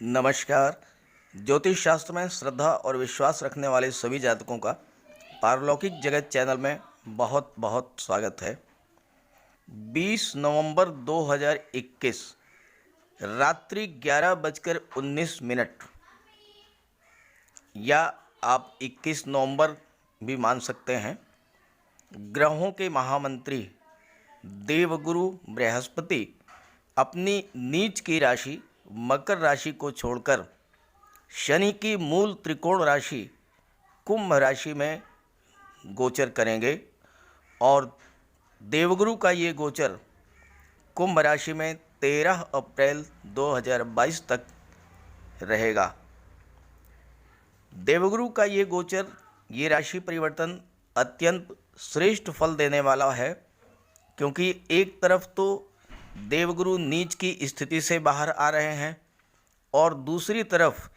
नमस्कार। ज्योतिष शास्त्र में श्रद्धा और विश्वास रखने वाले सभी जातकों का पारलौकिक जगत चैनल में बहुत बहुत स्वागत है। 20 नवंबर 2021 रात्रि 11:19 या आप 21 नवंबर भी मान सकते हैं। ग्रहों के महामंत्री देवगुरु बृहस्पति अपनी नीच की राशि मकर राशि को छोड़कर शनि की मूल त्रिकोण राशि कुंभ राशि में गोचर करेंगे और देवगुरु का ये गोचर कुंभ राशि में 13 अप्रैल 2022 तक रहेगा। देवगुरु का ये गोचर, ये राशि परिवर्तन अत्यंत श्रेष्ठ फल देने वाला है, क्योंकि एक तरफ तो देवगुरु नीच की स्थिति से बाहर आ रहे हैं और दूसरी तरफ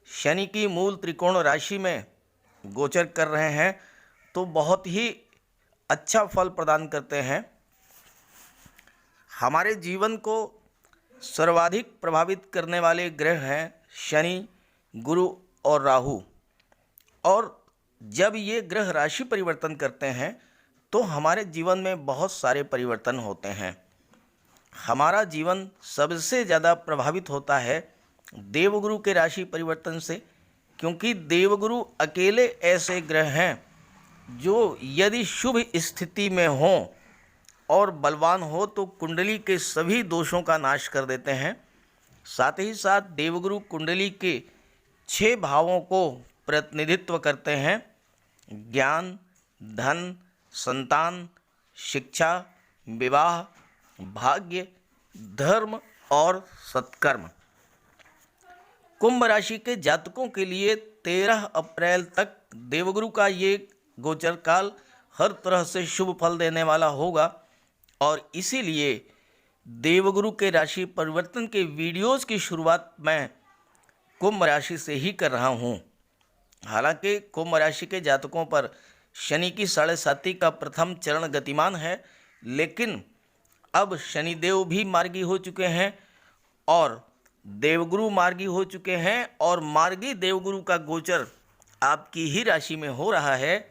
शनि की मूल त्रिकोण राशि में गोचर कर रहे हैं, तो बहुत ही अच्छा फल प्रदान करते हैं। हमारे जीवन को सर्वाधिक प्रभावित करने वाले ग्रह हैं शनि, गुरु और राहु। और जब ये ग्रह राशि परिवर्तन करते हैं तो हमारे जीवन में बहुत सारे परिवर्तन होते हैं। हमारा जीवन सबसे ज़्यादा प्रभावित होता है देवगुरु के राशि परिवर्तन से, क्योंकि देवगुरु अकेले ऐसे ग्रह हैं जो यदि शुभ स्थिति में हों और बलवान हो तो कुंडली के सभी दोषों का नाश कर देते हैं। साथ ही साथ देवगुरु कुंडली के 6 भावों को प्रतिनिधित्व करते हैं: ज्ञान, धन, संतान, शिक्षा, विवाह, भाग्य, धर्म और सत्कर्म। कुंभ राशि के जातकों के लिए 13 अप्रैल तक देवगुरु का ये गोचर काल हर तरह से शुभ फल देने वाला होगा और इसीलिए देवगुरु के राशि परिवर्तन के वीडियोस की शुरुआत मैं कुंभ राशि से ही कर रहा हूँ। हालांकि कुंभ राशि के जातकों पर शनि की 7.5 का प्रथम चरण गतिमान है, लेकिन अब शनिदेव भी मार्गी हो चुके हैं और देवगुरु मार्गी हो चुके हैं और मार्गी देवगुरु का गोचर आपकी ही राशि में हो रहा है,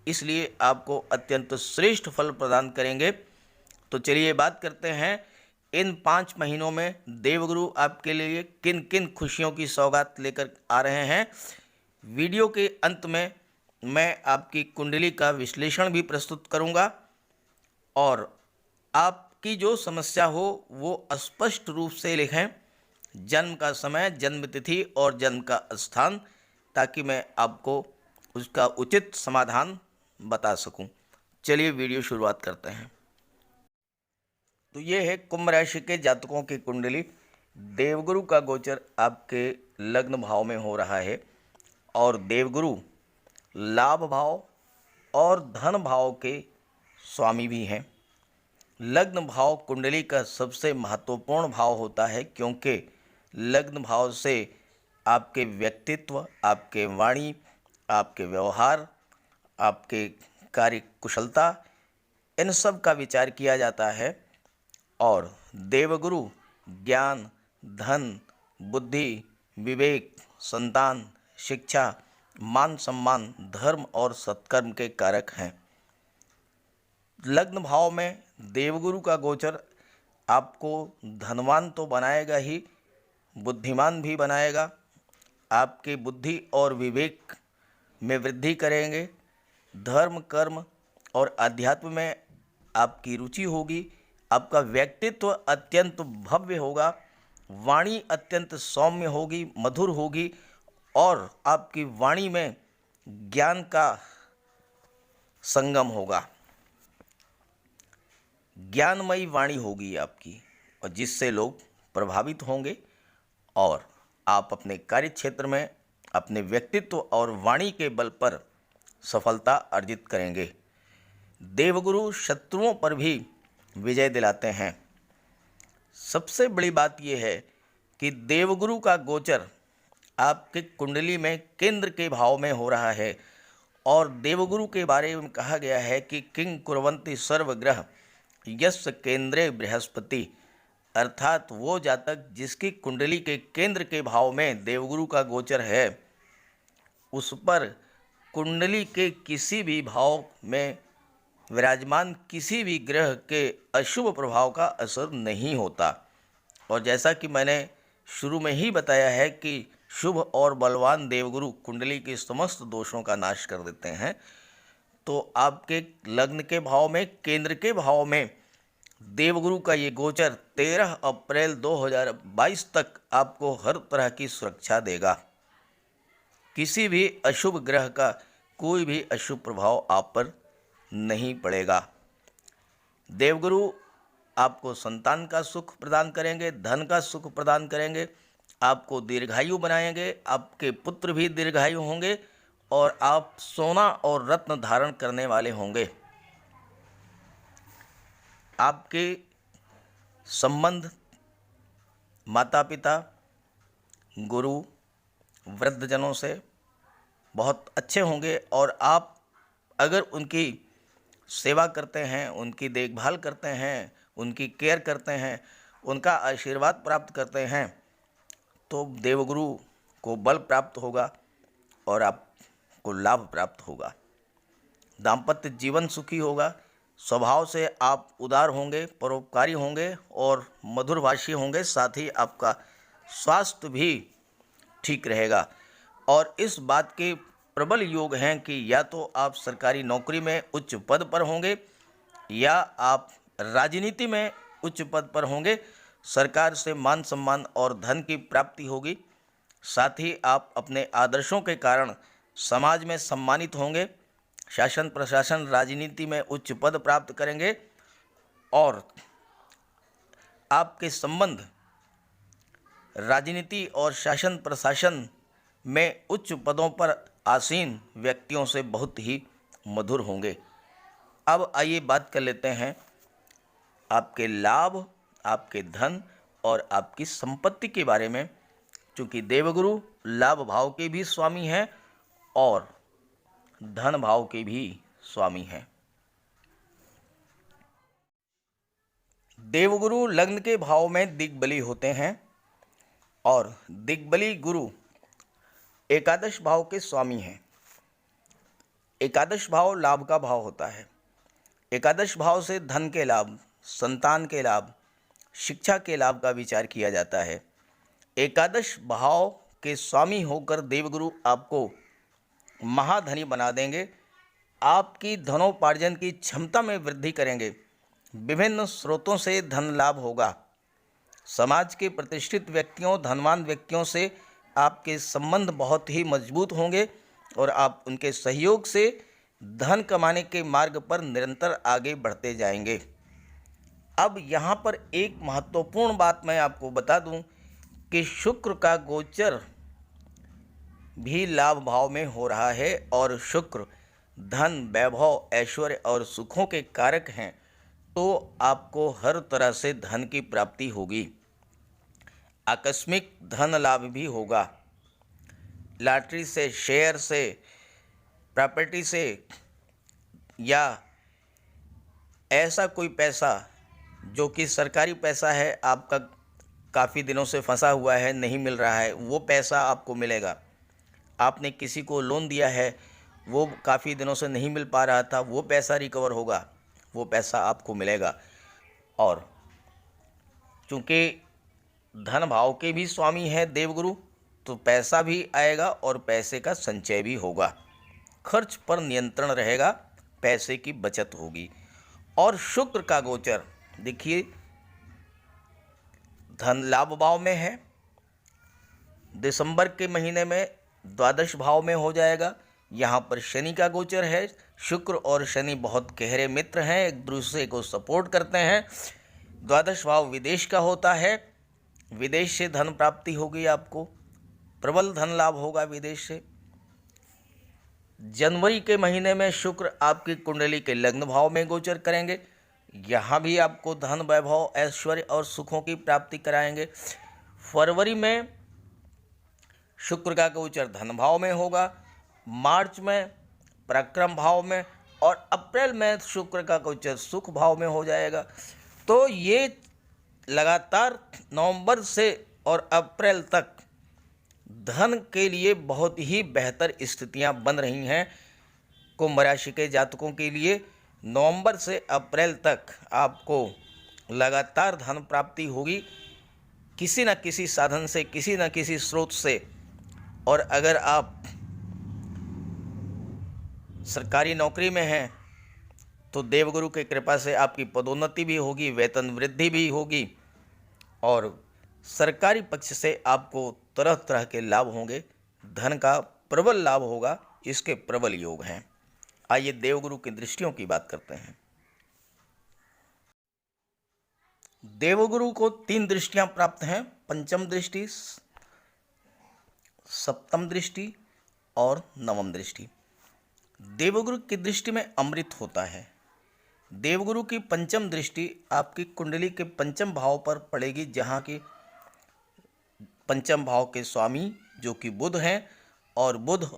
इसलिए आपको अत्यंत श्रेष्ठ फल प्रदान करेंगे। तो चलिए बात करते हैं इन 5 महीनों में देवगुरु आपके लिए किन किन खुशियों की सौगात लेकर आ रहे हैं। वीडियो के अंत में मैं आपकी कुंडली का विश्लेषण भी प्रस्तुत करूंगा और आपकी जो समस्या हो वो स्पष्ट रूप से लिखें, जन्म का समय, जन्म तिथि और जन्म का स्थान, ताकि मैं आपको उसका उचित समाधान बता सकूं। चलिए वीडियो शुरुआत करते हैं। तो ये है कुंभ राशि के जातकों की कुंडली। देवगुरु का गोचर आपके लग्न भाव में हो रहा है और देवगुरु लाभ भाव और धन भाव के स्वामी भी हैं। लग्न भाव कुंडली का सबसे महत्वपूर्ण भाव होता है, क्योंकि लग्न भाव से आपके व्यक्तित्व, आपके वाणी, आपके व्यवहार, आपके कार्य कुशलता, इन सब का विचार किया जाता है। और देवगुरु ज्ञान, धन, बुद्धि, विवेक, संतान, शिक्षा, मान सम्मान, धर्म और सत्कर्म के कारक हैं। लग्न भाव में देवगुरु का गोचर आपको धनवान तो बनाएगा ही, बुद्धिमान भी बनाएगा। आपकी बुद्धि और विवेक में वृद्धि करेंगे। धर्म, कर्म और अध्यात्म में आपकी रुचि होगी। आपका व्यक्तित्व अत्यंत भव्य होगा। वाणी अत्यंत सौम्य होगी, मधुर होगी और आपकी वाणी में ज्ञान का संगम होगा। ज्ञानमयी वाणी होगी आपकी, और जिससे लोग प्रभावित होंगे और आप अपने कार्य क्षेत्र में अपने व्यक्तित्व और वाणी के बल पर सफलता अर्जित करेंगे। देवगुरु शत्रुओं पर भी विजय दिलाते हैं। सबसे बड़ी बात यह है कि देवगुरु का गोचर आपके कुंडली में केंद्र के भाव में हो रहा है और देवगुरु के बारे में कहा गया है कि किंग कुर्वन्ति सर्वग्रह यस्य केंद्रे बृहस्पति। अर्थात वो जातक जिसकी कुंडली के केंद्र के भाव में देवगुरु का गोचर है, उस पर कुंडली के किसी भी भाव में विराजमान किसी भी ग्रह के अशुभ प्रभाव का असर नहीं होता। और जैसा कि मैंने शुरू में ही बताया है कि शुभ और बलवान देवगुरु कुंडली के समस्त दोषों का नाश कर देते हैं, तो आपके लग्न के भाव में केंद्र के भाव में देवगुरु का ये गोचर 13 अप्रैल 2022 तक आपको हर तरह की सुरक्षा देगा। किसी भी अशुभ ग्रह का कोई भी अशुभ प्रभाव आप पर नहीं पड़ेगा। देवगुरु आपको संतान का सुख प्रदान करेंगे, धन का सुख प्रदान करेंगे, आपको दीर्घायु बनाएंगे, आपके पुत्र भी दीर्घायु होंगे और आप सोना और रत्न धारण करने वाले होंगे। आपके संबंध माता पिता, गुरु, वृद्धजनों से बहुत अच्छे होंगे और आप अगर उनकी सेवा करते हैं, उनकी देखभाल करते हैं, उनकी केयर करते हैं, उनका आशीर्वाद प्राप्त करते हैं, तो देवगुरु को बल प्राप्त होगा और आपको लाभ प्राप्त होगा। दाम्पत्य जीवन सुखी होगा। स्वभाव से आप उदार होंगे, परोपकारी होंगे और मधुरभाषी होंगे। साथ ही आपका स्वास्थ्य भी ठीक रहेगा। और इस बात के प्रबल योग हैं कि या तो आप सरकारी नौकरी में उच्च पद पर होंगे या आप राजनीति में उच्च पद पर होंगे। सरकार से मान सम्मान और धन की प्राप्ति होगी। साथ ही आप अपने आदर्शों के कारण समाज में सम्मानित होंगे। शासन प्रशासन राजनीति में उच्च पद प्राप्त करेंगे और आपके संबंध राजनीति और शासन प्रशासन में उच्च पदों पर आसीन व्यक्तियों से बहुत ही मधुर होंगे। अब आइए बात कर लेते हैं आपके लाभ, आपके धन और आपकी संपत्ति के बारे में, क्योंकि देवगुरु लाभ भाव के भी स्वामी हैं और धन भाव के भी स्वामी हैं। देवगुरु लग्न के भाव में दिग्बली होते हैं और दिग्बली गुरु एकादश भाव के स्वामी हैं। एकादश भाव लाभ का भाव होता है। एकादश भाव से धन के लाभ, संतान के लाभ, शिक्षा के लाभ का विचार किया जाता है। एकादश भाव के स्वामी होकर देवगुरु आपको महाधनी बना देंगे। आपकी धनोपार्जन की क्षमता में वृद्धि करेंगे। विभिन्न स्रोतों से धन लाभ होगा। समाज के प्रतिष्ठित व्यक्तियों, धनवान व्यक्तियों से आपके संबंध बहुत ही मजबूत होंगे और आप उनके सहयोग से धन कमाने के मार्ग पर निरंतर आगे बढ़ते जाएंगे। अब यहाँ पर एक महत्वपूर्ण बात मैं आपको बता दूं कि शुक्र का गोचर भी लाभ भाव में हो रहा है और शुक्र धन, वैभव, ऐश्वर्य और सुखों के कारक हैं, तो आपको हर तरह से धन की प्राप्ति होगी। आकस्मिक धन लाभ भी होगा। लॉटरी से, शेयर से, प्रॉपर्टी से या ऐसा कोई पैसा जो कि सरकारी पैसा है, आपका काफ़ी दिनों से फंसा हुआ है, नहीं मिल रहा है, वो पैसा आपको मिलेगा। आपने किसी को लोन दिया है, वो काफ़ी दिनों से नहीं मिल पा रहा था, वो पैसा रिकवर होगा, वो पैसा आपको मिलेगा। और चूँकि धन भाव के भी स्वामी हैं देवगुरु, तो पैसा भी आएगा और पैसे का संचय भी होगा। खर्च पर नियंत्रण रहेगा, पैसे की बचत होगी। और शुक्र का गोचर देखिए धन लाभ भाव में है। दिसंबर के महीने में द्वादश भाव में हो जाएगा। यहाँ पर शनि का गोचर है। शुक्र और शनि बहुत गहरे मित्र हैं, एक दूसरे को सपोर्ट करते हैं। द्वादश भाव विदेश का होता है। विदेश से धन प्राप्ति होगी, आपको प्रबल धन लाभ होगा विदेश से। जनवरी के महीने में शुक्र आपकी कुंडली के लग्न भाव में गोचर करेंगे। यहाँ भी आपको धन, वैभव, ऐश्वर्य और सुखों की प्राप्ति कराएंगे। फरवरी में शुक्र का गोचर धन भाव में होगा। मार्च में पराक्रम भाव में और अप्रैल में शुक्र का गोचर सुख भाव में हो जाएगा। तो ये लगातार नवंबर से और अप्रैल तक धन के लिए बहुत ही बेहतर स्थितियां बन रही हैं। कुंभ राशि के जातकों के लिए नवंबर से अप्रैल तक आपको लगातार धन प्राप्ति होगी, किसी न किसी साधन से, किसी न किसी स्रोत से। और अगर आप सरकारी नौकरी में हैं तो देवगुरु की कृपा से आपकी पदोन्नति भी होगी, वेतन वृद्धि भी होगी और सरकारी पक्ष से आपको तरह तरह के लाभ होंगे। धन का प्रबल लाभ होगा, इसके प्रबल योग हैं। आइए देवगुरु की दृष्टियों की बात करते हैं। देवगुरु को 3 दृष्टियां प्राप्त हैं, पंचम दृष्टि, सप्तम दृष्टि और नवम दृष्टि। देवगुरु की दृष्टि में अमृत होता है। देवगुरु की पंचम दृष्टि आपकी कुंडली के पंचम भाव पर पड़ेगी, जहाँ की पंचम भाव के स्वामी जो कि बुध हैं और बुध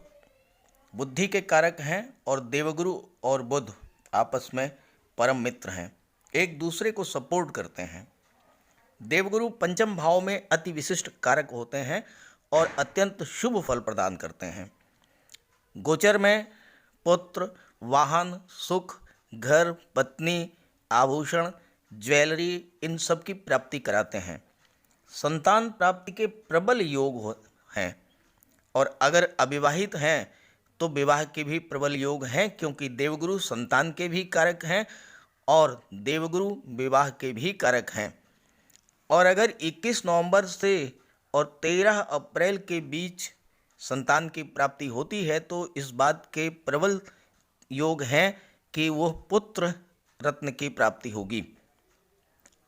बुद्धि के कारक हैं और देवगुरु और बुध आपस में परम मित्र हैं, एक दूसरे को सपोर्ट करते हैं। देवगुरु पंचम भाव में अति विशिष्ट कारक होते हैं और अत्यंत शुभ फल प्रदान करते हैं। गोचर में पुत्र, वाहन, सुख, घर, पत्नी, आभूषण, ज्वेलरी, इन सब की प्राप्ति कराते हैं। संतान प्राप्ति के प्रबल योग हैं और अगर अविवाहित हैं तो विवाह के भी प्रबल योग हैं, क्योंकि देवगुरु संतान के भी कारक हैं और देवगुरु विवाह के भी कारक हैं। और अगर 21 नवंबर से और 13 अप्रैल के बीच संतान की प्राप्ति होती है तो इस बात के प्रबल योग हैं कि वह पुत्र रत्न की प्राप्ति होगी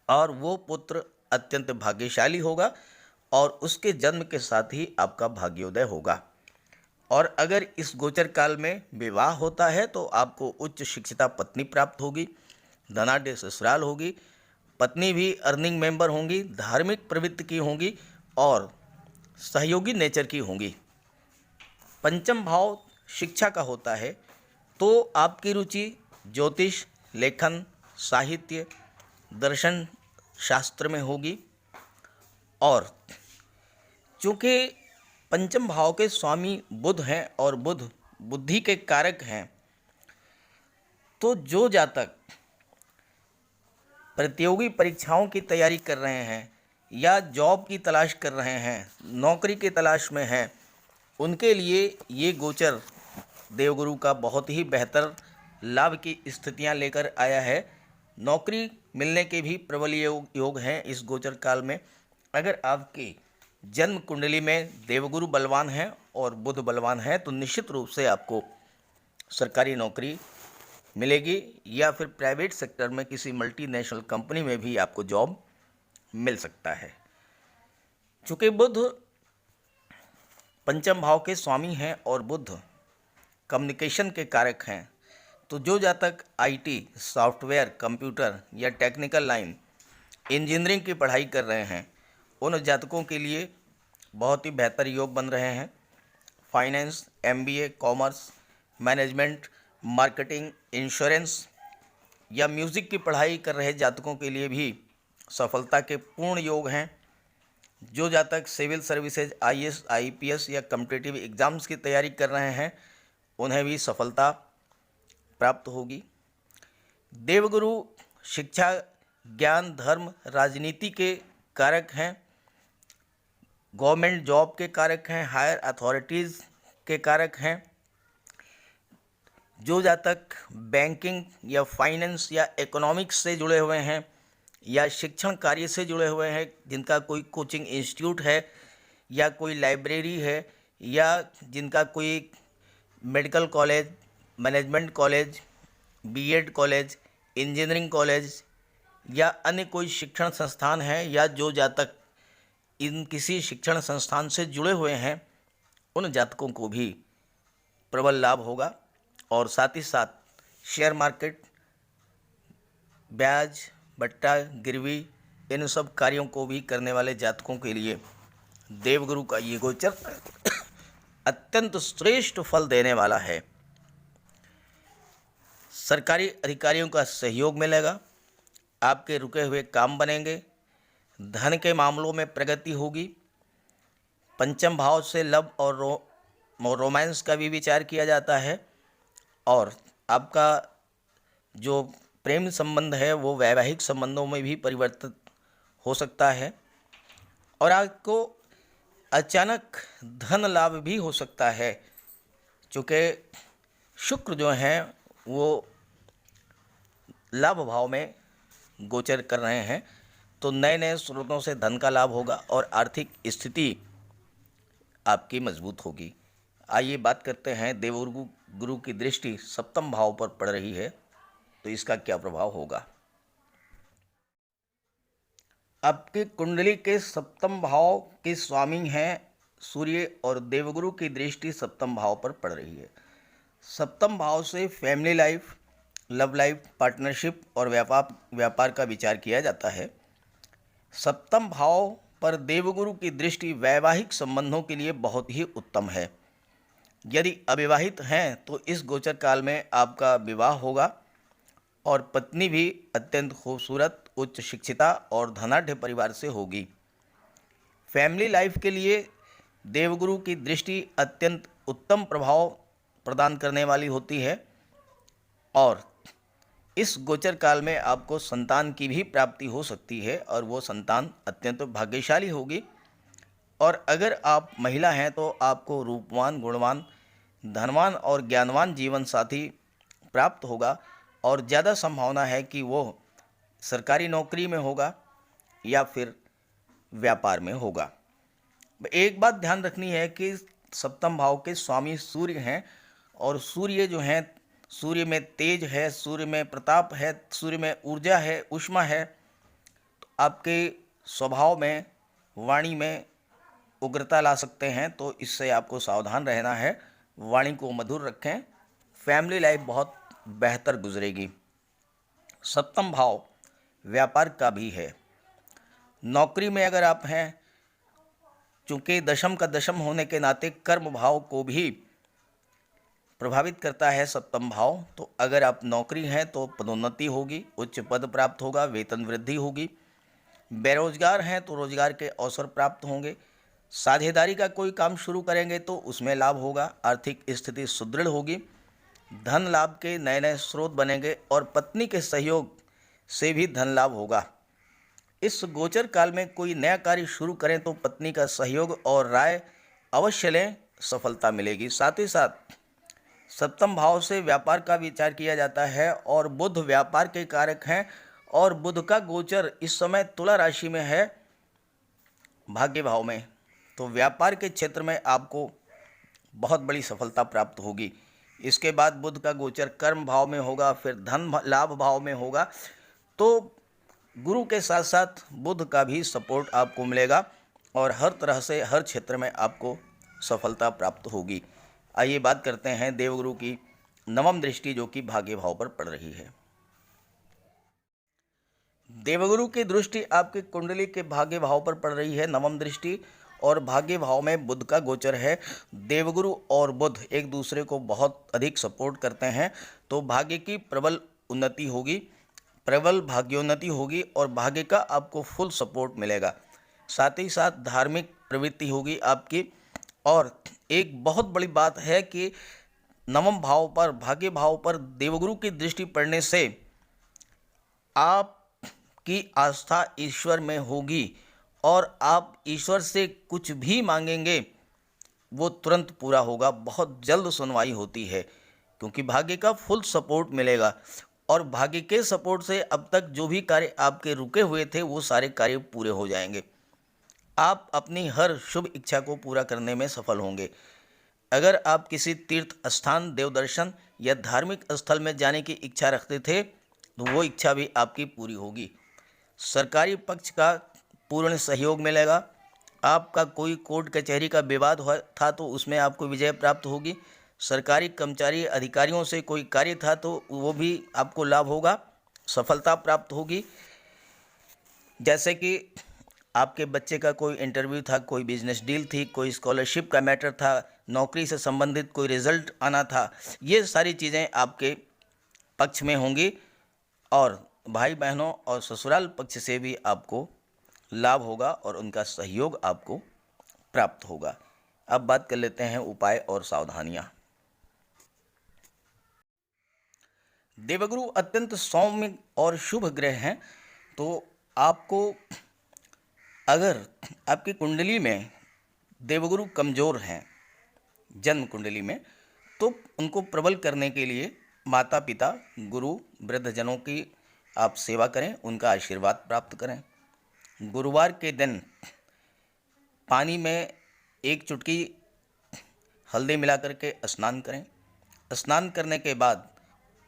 और वो पुत्र अत्यंत भाग्यशाली होगा और उसके जन्म के साथ ही आपका भाग्योदय होगा। और अगर इस गोचर काल में विवाह होता है तो आपको उच्च शिक्षिता पत्नी प्राप्त होगी, धनाढ्य ससुराल होगी, पत्नी भी अर्निंग मेंबर होंगी, धार्मिक प्रवृत्ति की होंगी और सहयोगी नेचर की होंगी। पंचम भाव शिक्षा का होता है तो आपकी रुचि ज्योतिष, लेखन, साहित्य, दर्शन शास्त्र में होगी। और चूँकि पंचम भाव के स्वामी बुध हैं और बुध बुद्धि के कारक हैं, तो जो जातक प्रतियोगी परीक्षाओं की तैयारी कर रहे हैं या जॉब की तलाश कर रहे हैं, नौकरी की तलाश में हैं, उनके लिए ये गोचर देवगुरु का बहुत ही बेहतर लाभ की स्थितियां लेकर आया है। नौकरी मिलने के भी प्रबल योग हैं इस गोचर काल में। अगर आपके जन्म कुंडली में देवगुरु बलवान हैं और बुध बलवान है तो निश्चित रूप से आपको सरकारी नौकरी मिलेगी या फिर प्राइवेट सेक्टर में किसी मल्टीनेशनल कंपनी में भी आपको जॉब मिल सकता है। चूँकि बुध पंचम भाव के स्वामी हैं और बुध कम्युनिकेशन के कारक हैं, तो जो जातक आईटी, सॉफ्टवेयर, कंप्यूटर या टेक्निकल लाइन, इंजीनियरिंग की पढ़ाई कर रहे हैं, उन जातकों के लिए बहुत ही बेहतर योग बन रहे हैं। Finance, MBA, commerce, management, marketing, insurance या म्यूज़िक की पढ़ाई कर रहे जातकों के लिए भी सफलता के पूर्ण योग हैं। जो जातक सिविल सर्विसेज, आईएएस, आईपीएस या कॉम्पिटिटिव एग्ज़ाम्स की तैयारी कर रहे हैं, उन्हें भी सफलता प्राप्त होगी। देवगुरु शिक्षा, ज्ञान, धर्म, राजनीति के कारक हैं, गवर्नमेंट जॉब के कारक हैं, हायर अथॉरिटीज़ के कारक हैं। जो जातक बैंकिंग या फाइनेंस या इकोनॉमिक्स से जुड़े हुए हैं या शिक्षण कार्य से जुड़े हुए हैं, जिनका कोई कोचिंग इंस्टीट्यूट है या कोई लाइब्रेरी है या जिनका कोई medical college, management college, BEd college, engineering college या अन्य कोई शिक्षण संस्थान है, या जो जातक इन किसी शिक्षण संस्थान से जुड़े हुए हैं, उन जातकों को भी प्रबल लाभ होगा। और साथ ही साथ शेयर मार्केट, ब्याज, बट्टा, गिरवी, इन सब कार्यों को भी करने वाले जातकों के लिए देवगुरु का ये गोचर अत्यंत श्रेष्ठ फल देने वाला है। सरकारी अधिकारियों का सहयोग मिलेगा, आपके रुके हुए काम बनेंगे, धन के मामलों में प्रगति होगी। पंचम भाव से लव और रोमांस का भी विचार किया जाता है और आपका जो प्रेम संबंध है वो वैवाहिक संबंधों में भी परिवर्तित हो सकता है और आपको अचानक धन लाभ भी हो सकता है। चूँकि शुक्र जो हैं वो लाभ भाव में गोचर कर रहे हैं तो नए नए स्रोतों से धन का लाभ होगा और आर्थिक स्थिति आपकी मजबूत होगी। आइए बात करते हैं देवगुरु गुरु की दृष्टि सप्तम भाव पर पड़ रही है तो इसका क्या प्रभाव होगा। आपकी कुंडली के सप्तम भाव के स्वामी हैं सूर्य और देवगुरु की दृष्टि सप्तम भाव पर पड़ रही है। सप्तम भाव से family life, love life, partnership और व्यापार का विचार किया जाता है। सप्तम भाव पर देवगुरु की दृष्टि वैवाहिक संबंधों के लिए बहुत ही उत्तम है। यदि अविवाहित हैं तो इस गोचर काल में आपका विवाह होगा और पत्नी भी अत्यंत खूबसूरत, उच्च शिक्षिता और धनाढ्य परिवार से होगी। फैमिली लाइफ के लिए देवगुरु की दृष्टि अत्यंत उत्तम प्रभाव प्रदान करने वाली होती है और इस गोचर काल में आपको संतान की भी प्राप्ति हो सकती है और वो संतान अत्यंत भाग्यशाली होगी। और अगर आप महिला हैं तो आपको रूपवान, गुणवान, धनवान और ज्ञानवान जीवन साथी प्राप्त होगा और ज़्यादा संभावना है कि वो सरकारी नौकरी में होगा या फिर व्यापार में होगा। एक बात ध्यान रखनी है कि सप्तम भाव के स्वामी सूर्य हैं और सूर्य जो हैं, सूर्य में तेज है, सूर्य में प्रताप है, सूर्य में ऊर्जा है, ऊष्मा है। तो आपके स्वभाव में, वाणी में उग्रता ला सकते हैं तो इससे आपको सावधान रहना है। वाणी को मधुर रखें, फैमिली लाइफ बहुत बेहतर गुजरेगी। सप्तम भाव व्यापार का भी है। नौकरी में अगर आप हैं, चूँकि दशम का दशम होने के नाते कर्म भाव को भी प्रभावित करता है सप्तम भाव, तो अगर आप नौकरी हैं तो पदोन्नति होगी, उच्च पद प्राप्त होगा, वेतन वृद्धि होगी। बेरोजगार हैं तो रोजगार के अवसर प्राप्त होंगे। साझेदारी का कोई काम शुरू करेंगे तो उसमें लाभ होगा। आर्थिक स्थिति सुदृढ़ होगी। धन लाभ के नए नए स्रोत बनेंगे और पत्नी के सहयोग से भी धन लाभ होगा। इस गोचर काल में कोई नया कार्य शुरू करें तो पत्नी का सहयोग और राय अवश्य लें, सफलता मिलेगी। साथ ही साथ सप्तम भाव से व्यापार का विचार किया जाता है और बुध व्यापार के कारक हैं और बुध का गोचर इस समय तुला राशि में है, भाग्य भाव में। तो व्यापार के क्षेत्र में आपको बहुत बड़ी सफलता प्राप्त होगी। इसके बाद बुध का गोचर कर्म भाव में होगा, फिर धन लाभ भाव में होगा। तो गुरु के साथ साथ बुध का भी सपोर्ट आपको मिलेगा और हर तरह से हर क्षेत्र में आपको सफलता प्राप्त होगी। आइए बात करते हैं देवगुरु की नवम दृष्टि जो कि भाग्य भाव पर पड़ रही है। देवगुरु की दृष्टि आपकी कुंडली के भाग्य भाव पर पड़ रही है, नवम दृष्टि, और भाग्य भाव में बुध का गोचर है। देवगुरु और बुध एक दूसरे को बहुत अधिक सपोर्ट करते हैं तो भाग्य की प्रबल उन्नति होगी, प्रबल भाग्योन्नति होगी और भाग्य का आपको फुल सपोर्ट मिलेगा। साथ ही साथ धार्मिक प्रवृत्ति होगी आपकी। और एक बहुत बड़ी बात है कि नवम भाव पर, भाग्य भाव पर देवगुरु की दृष्टि पड़ने से आपकी आस्था ईश्वर में होगी और आप ईश्वर से कुछ भी मांगेंगे वो तुरंत पूरा होगा। बहुत जल्द सुनवाई होती है क्योंकि भाग्य का फुल सपोर्ट मिलेगा और भाग्य के सपोर्ट से अब तक जो भी कार्य आपके रुके हुए थे वो सारे कार्य पूरे हो जाएंगे। आप अपनी हर शुभ इच्छा को पूरा करने में सफल होंगे। अगर आप किसी तीर्थ स्थान, देवदर्शन या धार्मिक स्थल में जाने की इच्छा रखते थे तो वो इच्छा भी आपकी पूरी होगी। सरकारी पक्ष का पूर्ण सहयोग मिलेगा। आपका कोई कोर्ट कचहरी का विवाद था तो उसमें आपको विजय प्राप्त होगी। सरकारी कर्मचारी अधिकारियों से कोई कार्य था तो वो भी आपको लाभ होगा, सफलता प्राप्त होगी। जैसे कि आपके बच्चे का कोई इंटरव्यू था, कोई बिजनेस डील थी, कोई स्कॉलरशिप का मैटर था, नौकरी से संबंधित कोई रिजल्ट आना था, ये सारी चीज़ें आपके पक्ष में होंगी। और भाई बहनों और ससुराल पक्ष से भी आपको लाभ होगा और उनका सहयोग आपको प्राप्त होगा। अब बात कर लेते हैं उपाय और सावधानियाँ। देवगुरु अत्यंत सौम्य और शुभ ग्रह हैं, तो आपको अगर आपकी कुंडली में देवगुरु कमज़ोर हैं जन्म कुंडली में, तो उनको प्रबल करने के लिए माता पिता गुरु वृद्धजनों की आप सेवा करें, उनका आशीर्वाद प्राप्त करें। गुरुवार के दिन पानी में एक चुटकी हल्दी मिला करके स्नान करें। स्नान करने के बाद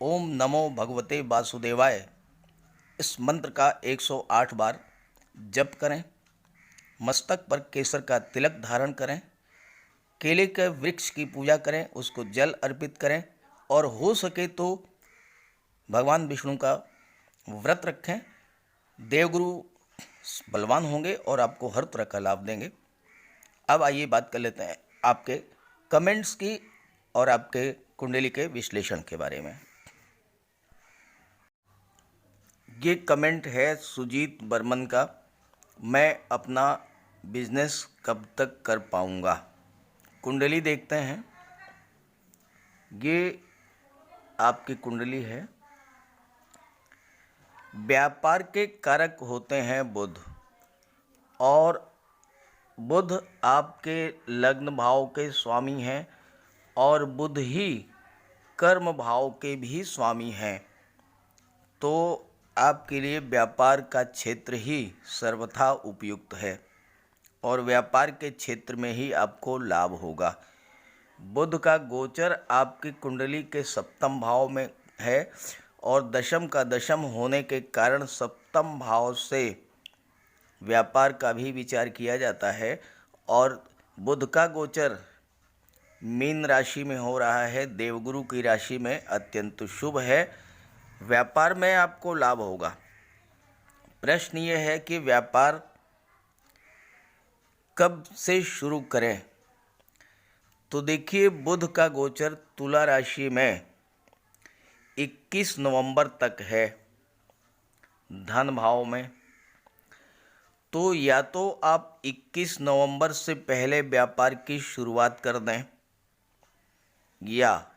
ओम नमो भगवते वासुदेवाय इस मंत्र का 108 बार जप करें। मस्तक पर केसर का तिलक धारण करें। केले के वृक्ष की पूजा करें, उसको जल अर्पित करें और हो सके तो भगवान विष्णु का व्रत रखें। देवगुरु बलवान होंगे और आपको हर तरह का लाभ देंगे। अब आइए बात कर लेते हैं आपके कमेंट्स की और आपके कुंडली के विश्लेषण के बारे में। ये कमेंट है सुजीत बर्मन का, मैं अपना बिजनेस कब तक कर पाऊंगा। कुंडली देखते हैं। ये आपकी कुंडली है। व्यापार के कारक होते हैं बुध, और बुध आपके लग्न भाव के स्वामी हैं और बुध ही कर्म भाव के भी स्वामी हैं। तो आपके लिए व्यापार का क्षेत्र ही सर्वथा उपयुक्त है और व्यापार के क्षेत्र में ही आपको लाभ होगा। बुध का गोचर आपकी कुंडली के सप्तम भाव में है और दशम का दशम होने के कारण सप्तम भाव से व्यापार का भी विचार किया जाता है और बुध का गोचर मीन राशि में हो रहा है, देवगुरु की राशि में, अत्यंत शुभ है। व्यापार में आपको लाभ होगा। प्रश्न ये है कि व्यापार कब से शुरू करें। तो देखिए, बुध का गोचर तुला राशि में 21 नवंबर तक है धन भाव में। तो या तो आप 21 नवंबर से पहले व्यापार की शुरुआत कर दें या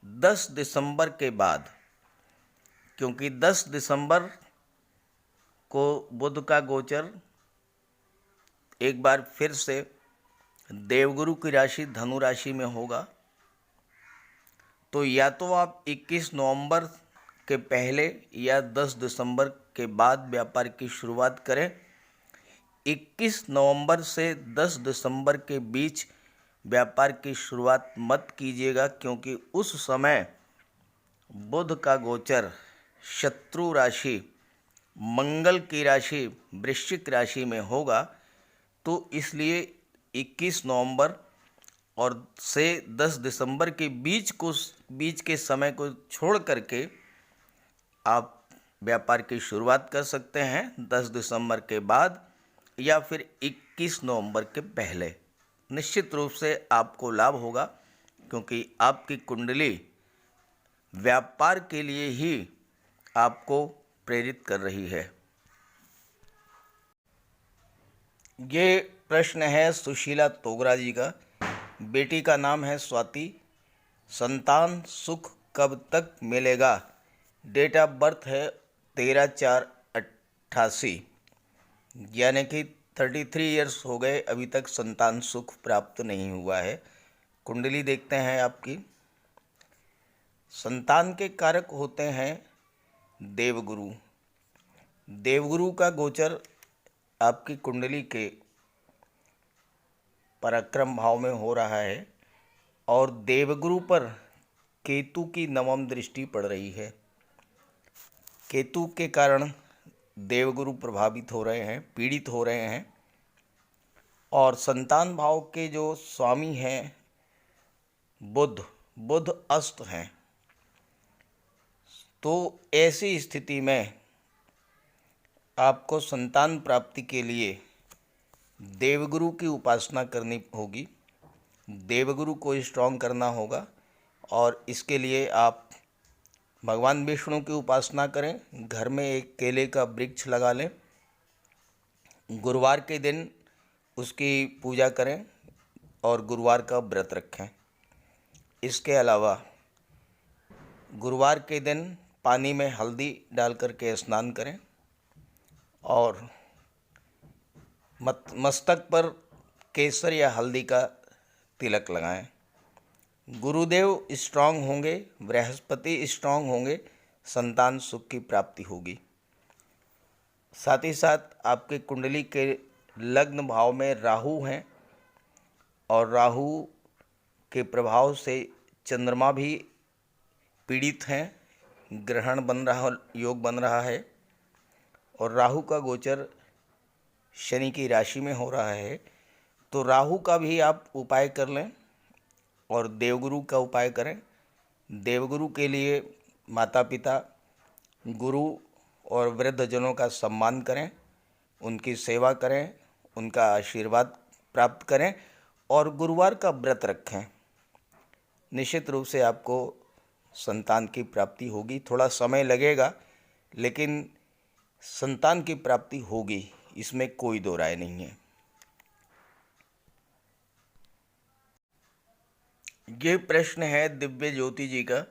10 दिसंबर के बाद, क्योंकि 10 दिसंबर को बुध का गोचर एक बार फिर से देवगुरु की राशि धनु राशि में होगा। तो या तो आप 21 नवंबर के पहले या 10 दिसंबर के बाद व्यापार की शुरुआत करें। 21 नवंबर से 10 दिसंबर के बीच व्यापार की शुरुआत मत कीजिएगा, क्योंकि उस समय बुध का गोचर शत्रु राशि मंगल की राशि वृश्चिक राशि में होगा। तो इसलिए 21 नवंबर और से 10 दिसंबर के बीच के समय को छोड़ करके आप व्यापार की शुरुआत कर सकते हैं 10 दिसंबर के बाद या फिर 21 नवंबर के पहले। निश्चित रूप से आपको लाभ होगा, क्योंकि आपकी कुंडली व्यापार के लिए ही आपको प्रेरित कर रही है। ये प्रश्न है सुशीला तोगरा जी का। बेटी का नाम है स्वाति। संतान सुख कब तक मिलेगा। डेट ऑफ बर्थ है 13/4/88, यानी कि 33 इयर्स हो गए, अभी तक संतान सुख प्राप्त नहीं हुआ है। कुंडली देखते हैं आपकी। संतान के कारक होते हैं देवगुरु। देवगुरु का गोचर आपकी कुंडली के पराक्रम भाव में हो रहा है और देवगुरु पर केतु की नवम दृष्टि पड़ रही है। केतु के कारण देवगुरु प्रभावित हो रहे हैं, पीड़ित हो रहे हैं। और संतान भाव के जो स्वामी हैं बुध अस्त हैं। तो ऐसी स्थिति में आपको संतान प्राप्ति के लिए देवगुरु की उपासना करनी होगी, देवगुरु को स्ट्रॉन्ग करना होगा और इसके लिए आप भगवान विष्णु की उपासना करें। घर में एक केले का वृक्ष लगा लें गुरुवार के दिन उसकी पूजा करें और गुरुवार का व्रत रखें। इसके अलावा गुरुवार के दिन पानी में हल्दी डाल करके स्नान करें और मस्तक पर केसर या हल्दी का तिलक लगाएं। गुरुदेव स्ट्रांग होंगे, बृहस्पति स्ट्रांग होंगे, संतान सुख की प्राप्ति होगी। साथ ही साथ आपके कुंडली के लग्न भाव में राहु हैं और राहु के प्रभाव से चंद्रमा भी पीड़ित हैं, ग्रहण बन रहा, योग बन रहा है और राहु का गोचर शनि की राशि में हो रहा है। तो राहु का भी आप उपाय कर लें और देवगुरु का उपाय करें। देवगुरु के लिए माता पिता, गुरु और वृद्धजनों का सम्मान करें, उनकी सेवा करें, उनका आशीर्वाद प्राप्त करें और गुरुवार का व्रत रखें। निश्चित रूप से आपको संतान की प्राप्ति होगी। थोड़ा समय लगेगा लेकिन संतान की प्राप्ति होगी, इसमें कोई दो राय नहीं है। ये प्रश्न है दिव्य ज्योति जी का।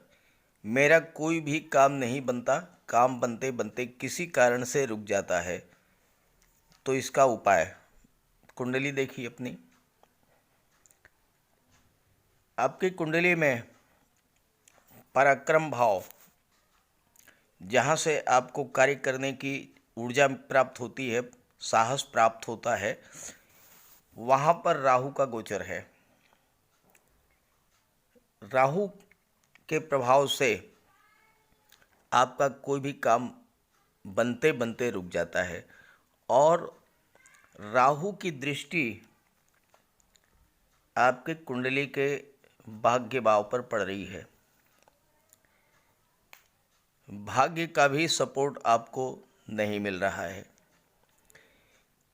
मेरा कोई भी काम नहीं बनता, काम बनते बनते किसी कारण से रुक जाता है, तो इसका उपाय। कुंडली देखिए अपनी। आपकी कुंडली में पराक्रम भाव, जहाँ से आपको कार्य करने की ऊर्जा प्राप्त होती है, साहस प्राप्त होता है, वहाँ पर राहु का गोचर है। राहु के प्रभाव से आपका कोई भी काम बनते बनते रुक जाता है और राहु की दृष्टि आपके कुंडली के भाग्य भाव पर पड़ रही है। भाग्य का भी सपोर्ट आपको नहीं मिल रहा है।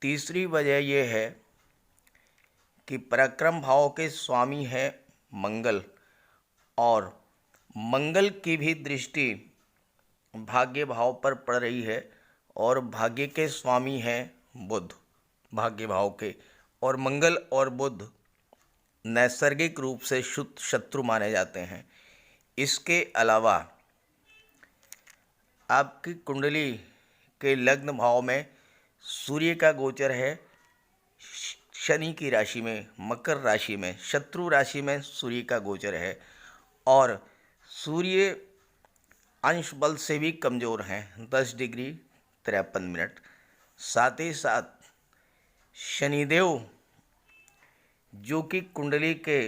तीसरी वजह यह है कि पराक्रम भाव के स्वामी है मंगल और मंगल की भी दृष्टि भाग्य भाव पर पड़ रही है और भाग्य के स्वामी हैं बुध, भाग्य भाव के। और मंगल और बुध नैसर्गिक रूप से शुद्ध शत्रु माने जाते हैं। इसके अलावा आपकी कुंडली के लग्न भाव में सूर्य का गोचर है शनि की राशि में, मकर राशि में, शत्रु राशि में सूर्य का गोचर है और सूर्य अंश बल से भी कमज़ोर हैं, 10 डिग्री 53 मिनट। साथ ही साथ शनिदेव जो कि कुंडली के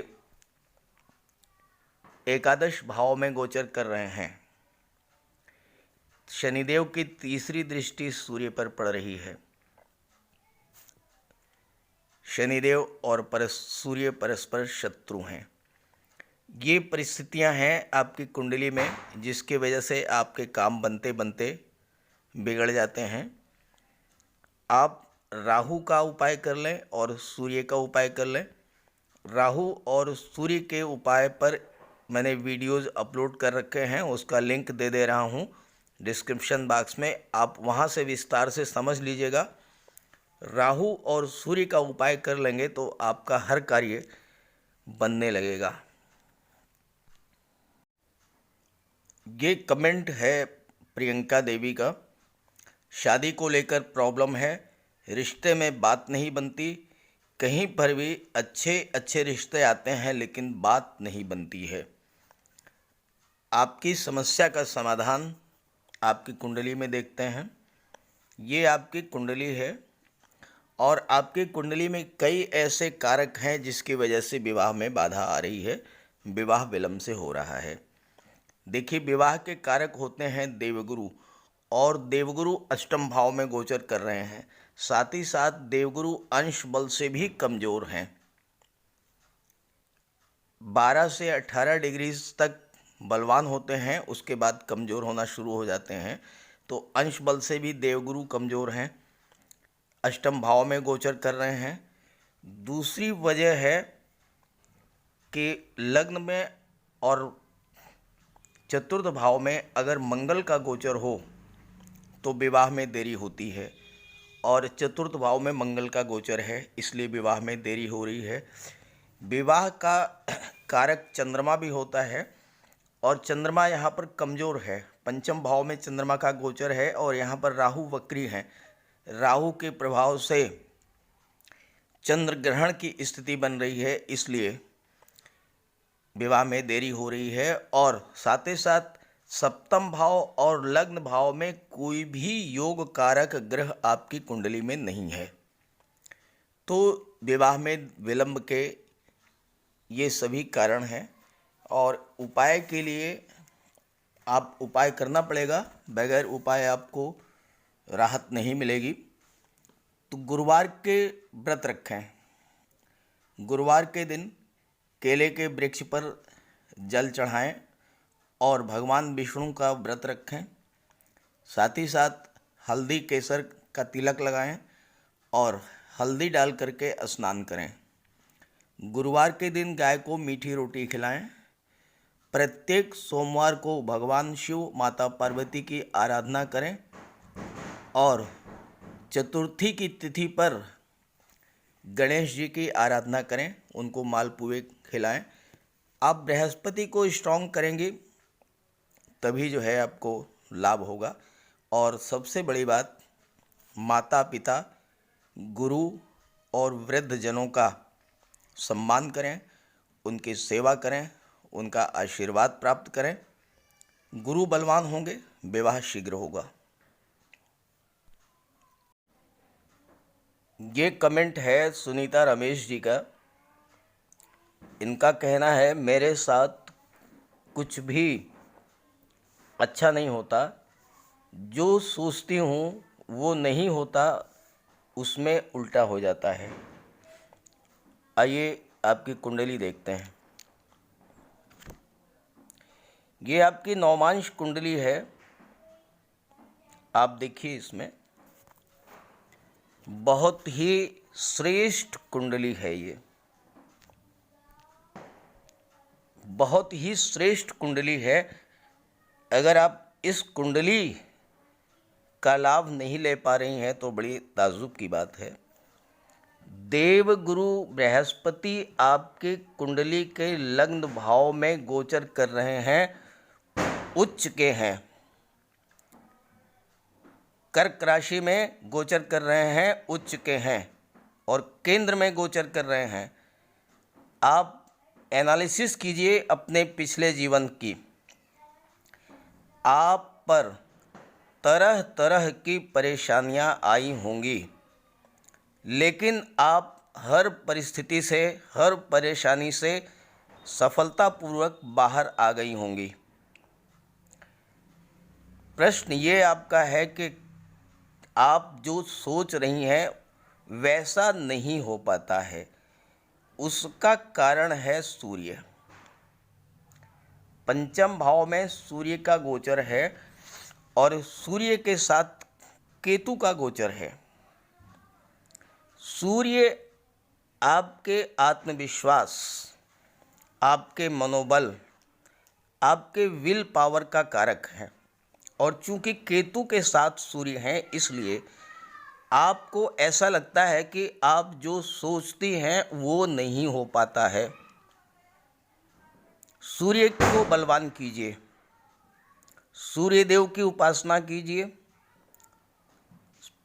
एकादश भाव में गोचर कर रहे हैं, शनिदेव की तीसरी दृष्टि सूर्य पर पड़ रही है। शनिदेव और सूर्य परस्पर शत्रु हैं। ये परिस्थितियां हैं आपकी कुंडली में जिसके वजह से आपके काम बनते बनते बिगड़ जाते हैं। आप राहु का उपाय कर लें और सूर्य का उपाय कर लें। राहु और सूर्य के उपाय पर मैंने वीडियोज़ अपलोड कर रखे हैं, उसका लिंक दे रहा हूँ डिस्क्रिप्शन बॉक्स में, आप वहाँ से विस्तार से समझ लीजिएगा। राहु और सूर्य का उपाय कर लेंगे तो आपका हर कार्य बनने लगेगा। ये कमेंट है प्रियंका देवी का। शादी को लेकर प्रॉब्लम है, रिश्ते में बात नहीं बनती, कहीं पर भी अच्छे अच्छे रिश्ते आते हैं लेकिन बात नहीं बनती है। आपकी समस्या का समाधान आपकी कुंडली में देखते हैं। ये आपकी कुंडली है और आपकी कुंडली में कई ऐसे कारक हैं जिसकी वजह से विवाह में बाधा आ रही है, विवाह विलंब से हो रहा है। देखिए, विवाह के कारक होते हैं देवगुरु और देवगुरु अष्टम भाव में गोचर कर रहे हैं। साथ ही साथ देवगुरु अंश बल से भी कमज़ोर हैं। 12 से 18 डिग्री तक बलवान होते हैं, उसके बाद कमज़ोर होना शुरू हो जाते हैं। तो अंश बल से भी देवगुरु कमज़ोर हैं, अष्टम भाव में गोचर कर रहे हैं। दूसरी वजह है कि लग्न में और चतुर्थ भाव में अगर मंगल का गोचर हो तो विवाह में देरी होती है। और 12 से 18 डिग्री तक बलवान होते हैं, उसके बाद कमज़ोर होना शुरू हो जाते हैं। तो अंश बल से भी देवगुरु कमज़ोर हैं, अष्टम भाव में गोचर कर रहे हैं। दूसरी वजह है कि लग्न में और चतुर्थ भाव में अगर मंगल का गोचर हो तो विवाह में देरी होती है। और चतुर्थ भाव में मंगल का गोचर है, इसलिए विवाह में देरी हो रही है। विवाह का कारक चंद्रमा भी होता है और चंद्रमा यहाँ पर कमज़ोर है। पंचम भाव में चंद्रमा का गोचर है और यहाँ पर राहु वक्री हैं। राहु के प्रभाव से चंद्र ग्रहण की स्थिति बन रही है, इसलिए विवाह में देरी हो रही है। और साथ ही साथ सप्तम भाव और लग्न भाव में कोई भी योग कारक ग्रह आपकी कुंडली में नहीं है, तो विवाह में विलंब के ये सभी कारण हैं। और उपाय के लिए आप उपाय करना पड़ेगा, बगैर उपाय आपको राहत नहीं मिलेगी। तो गुरुवार के व्रत रखें। गुरुवार के दिन केले के वृक्ष पर जल चढ़ाएं और भगवान विष्णु का व्रत रखें। साथ ही साथ हल्दी केसर का तिलक लगाएं और हल्दी डाल करके स्नान करें। गुरुवार के दिन गाय को मीठी रोटी खिलाएं। प्रत्येक सोमवार को भगवान शिव माता पार्वती की आराधना करें और चतुर्थी की तिथि पर गणेश जी की आराधना करें, उनको मालपुए खिलाएं। आप बृहस्पति को स्ट्रॉन्ग करेंगे तभी जो है आपको लाभ होगा। और सबसे बड़ी बात, माता पिता, गुरु और वृद्ध जनों का सम्मान करें, उनकी सेवा करें, उनका आशीर्वाद प्राप्त करें। गुरु बलवान होंगे, विवाह शीघ्र होगा। ये कमेंट है सुनीता रमेश जी का। इनका कहना है, मेरे साथ कुछ भी अच्छा नहीं होता, जो सोचती हूँ वो नहीं होता, उसमें उल्टा हो जाता है। आइए आपकी कुंडली देखते हैं। ये आपकी नौमांश कुंडली है। आप देखिए, इसमें बहुत ही श्रेष्ठ कुंडली है। ये बहुत ही श्रेष्ठ कुंडली है। अगर आप इस कुंडली का लाभ नहीं ले पा रही हैं तो बड़ी ताज्जुब की बात है। देवगुरु बृहस्पति आपके कुंडली के लग्न भाव में गोचर कर रहे हैं, उच्च के हैं। कर्क राशि में गोचर कर रहे हैं, उच्च के हैं और केंद्र में गोचर कर रहे हैं। आप एनालिसिस कीजिए अपने पिछले जीवन की। आप पर तरह तरह की परेशानियां आई होंगी, लेकिन आप हर परिस्थिति से, हर परेशानी से सफलतापूर्वक बाहर आ गई होंगी। प्रश्न ये आपका है कि आप जो सोच रही हैं वैसा नहीं हो पाता है। उसका कारण है सूर्य। पंचम भाव में सूर्य का गोचर है और सूर्य के साथ केतु का गोचर है। सूर्य आपके आत्मविश्वास, आपके मनोबल, आपके विल पावर का कारक है और चूंकि केतु के साथ सूर्य हैं, इसलिए आपको ऐसा लगता है कि आप जो सोचती हैं वो नहीं हो पाता है। सूर्य को बलवान कीजिए, सूर्य देव की उपासना कीजिए।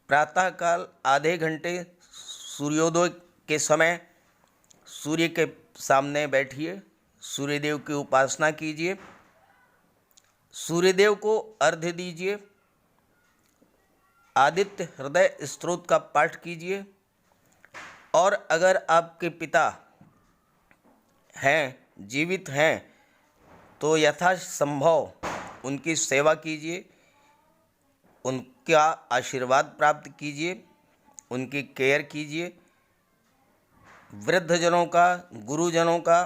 प्रातःकाल आधे घंटे सूर्योदय के समय सूर्य के सामने बैठिए, सूर्यदेव की उपासना कीजिए, सूर्यदेव को अर्घ्य दीजिए, आदित्य हृदय स्तोत्र का पाठ कीजिए। और अगर आपके पिता हैं, जीवित हैं, तो यथासंभव उनकी सेवा कीजिए, उनका आशीर्वाद प्राप्त कीजिए, उनकी केयर कीजिए। वृद्धजनों का, गुरुजनों का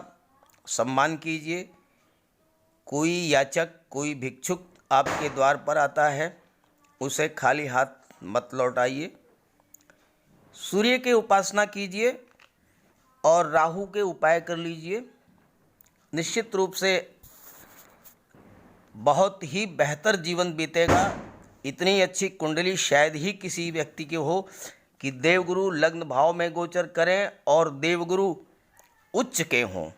सम्मान कीजिए। कोई याचक, कोई भिक्षुक आपके द्वार पर आता है, उसे खाली हाथ मत लौटाइए। सूर्य की उपासना कीजिए और राहु के उपाय कर लीजिए। निश्चित रूप से बहुत ही बेहतर जीवन बीतेगा इतनी अच्छी कुंडली शायद ही किसी व्यक्ति की हो कि देवगुरु लग्न भाव में गोचर करें और देवगुरु उच्च के हों।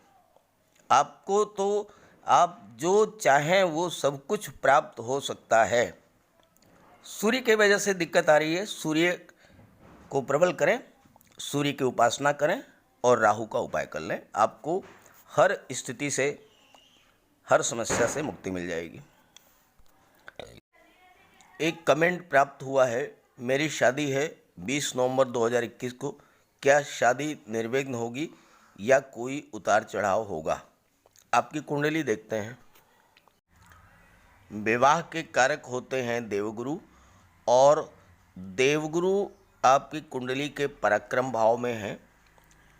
आपको तो आप जो चाहें वो सब कुछ प्राप्त हो सकता है। सूर्य की वजह से दिक्कत आ रही है, सूर्य को प्रबल करें, सूर्य की उपासना करें और राहु का उपाय कर लें। आपको हर स्थिति से, हर समस्या से मुक्ति मिल जाएगी। एक कमेंट प्राप्त हुआ है, मेरी शादी है 20 नवंबर 2021 को, क्या शादी निर्विघ्न होगी या कोई उतार चढ़ाव होगा? आपकी कुंडली देखते हैं। विवाह के कारक होते हैं देवगुरु, और देवगुरु आपकी कुंडली के पराक्रम भाव में हैं,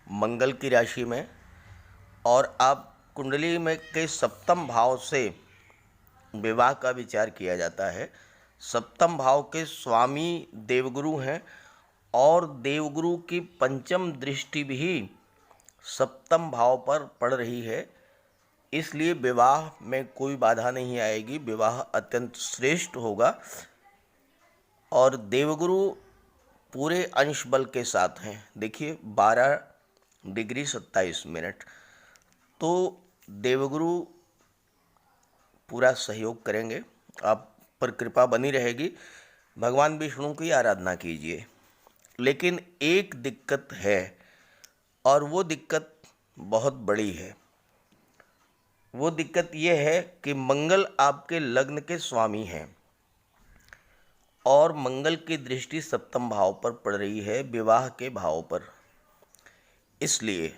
मंगल की राशि में, और आप कुंडली में के सप्तम भाव से विवाह का विचार किया जाता है। सप्तम भाव के स्वामी देवगुरु हैं और देवगुरु की पंचम दृष्टि भी सप्तम भाव पर पड़ रही है, इसलिए विवाह में कोई बाधा नहीं आएगी, विवाह अत्यंत श्रेष्ठ होगा। और देवगुरु पूरे अंश बल के साथ हैं, देखिए 12 डिग्री 27 मिनट, तो देवगुरु पूरा सहयोग करेंगे, आप पर कृपा बनी रहेगी। भगवान विष्णु की आराधना कीजिए। लेकिन एक दिक्कत है, और वो दिक्कत बहुत बड़ी है। वो दिक्कत ये है कि मंगल आपके लग्न के स्वामी हैं और मंगल की दृष्टि सप्तम भाव पर पड़ रही है, विवाह के भाव पर। इसलिए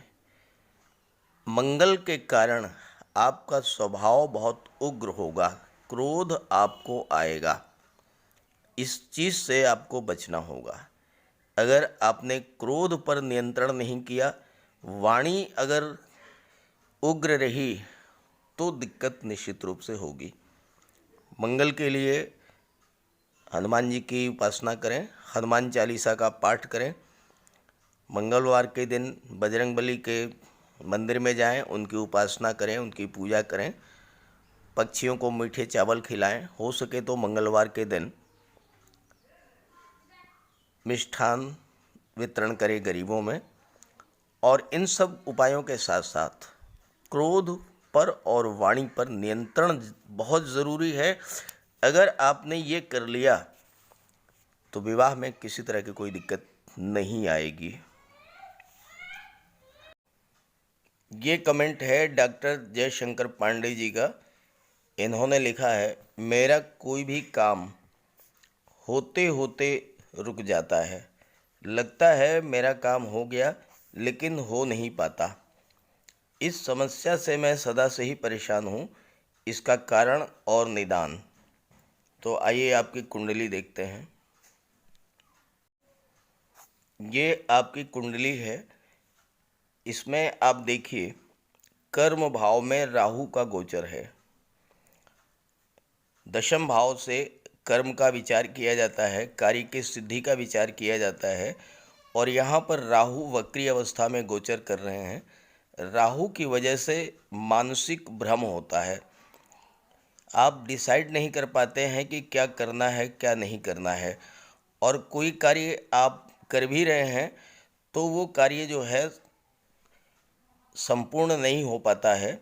मंगल के कारण आपका स्वभाव बहुत उग्र होगा, क्रोध आपको आएगा। इस चीज़ से आपको बचना होगा। अगर आपने क्रोध पर नियंत्रण नहीं किया, वाणी अगर उग्र रही, तो दिक्कत निश्चित रूप से होगी। मंगल के लिए हनुमान जी की उपासना करें, हनुमान चालीसा का पाठ करें। मंगलवार के दिन बजरंगबली के मंदिर में जाएं, उनकी उपासना करें, उनकी पूजा करें। पक्षियों को मीठे चावल खिलाएं, हो सके तो मंगलवार के दिन मिष्ठान वितरण करें गरीबों में। और इन सब उपायों के साथ साथ क्रोध पर और वाणी पर नियंत्रण बहुत ज़रूरी है। अगर आपने ये कर लिया तो विवाह में किसी तरह की कोई दिक्कत नहीं आएगी। ये कमेंट है डॉक्टर जयशंकर पांडे जी का। इन्होंने लिखा है, मेरा कोई भी काम होते होते रुक जाता है, लगता है मेरा काम हो गया लेकिन हो नहीं पाता। इस समस्या से मैं सदा से ही परेशान हूँ, इसका कारण और निदान। तो आइए आपकी कुंडली देखते हैं। ये आपकी कुंडली है, इसमें आप देखिए कर्म भाव में राहु का गोचर है। दशम भाव से कर्म का विचार किया जाता है, कार्य की सिद्धि का विचार किया जाता है, और यहाँ पर राहु वक्री अवस्था में गोचर कर रहे हैं। राहु की वजह से मानसिक भ्रम होता है, आप डिसाइड नहीं कर पाते हैं कि क्या करना है क्या नहीं करना है, और कोई कार्य आप कर भी रहे हैं तो वो कार्य जो है संपूर्ण नहीं हो पाता है।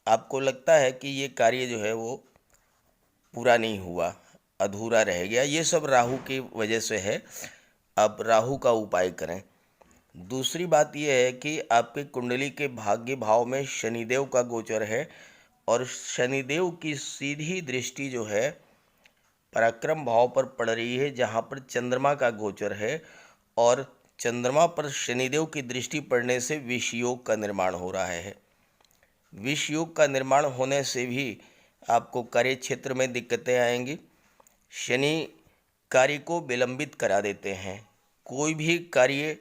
आपको लगता है कि ये कार्य जो है वो पूरा नहीं हुआ, अधूरा रह गया। ये सब राहु की वजह से है। अब राहु का उपाय करें। दूसरी बात यह है कि आपके कुंडली के भाग्य भाव में शनिदेव का गोचर है, और शनिदेव की सीधी दृष्टि जो है पराक्रम भाव पर पड़ रही है, जहाँ पर चंद्रमा का गोचर है, और चंद्रमा पर शनिदेव की दृष्टि पड़ने से विष योग का निर्माण हो रहा है। विष योग का निर्माण होने से भी आपको कार्य क्षेत्र में दिक्कतें आएंगी। शनि कार्य को विलंबित करा देते हैं, कोई भी कार्य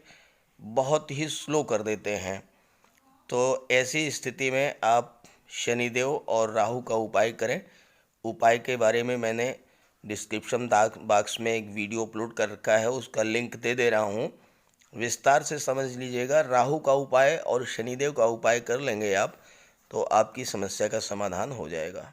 बहुत ही स्लो कर देते हैं। तो ऐसी स्थिति में आप शनिदेव और राहु का उपाय करें। उपाय के बारे में मैंने डिस्क्रिप्शन बॉक्स में एक वीडियो अपलोड कर रखा है, उसका लिंक दे रहा हूँ, विस्तार से समझ लीजिएगा। राहु का उपाय और शनिदेव का उपाय कर लेंगे आप, तो आपकी समस्या का समाधान हो जाएगा।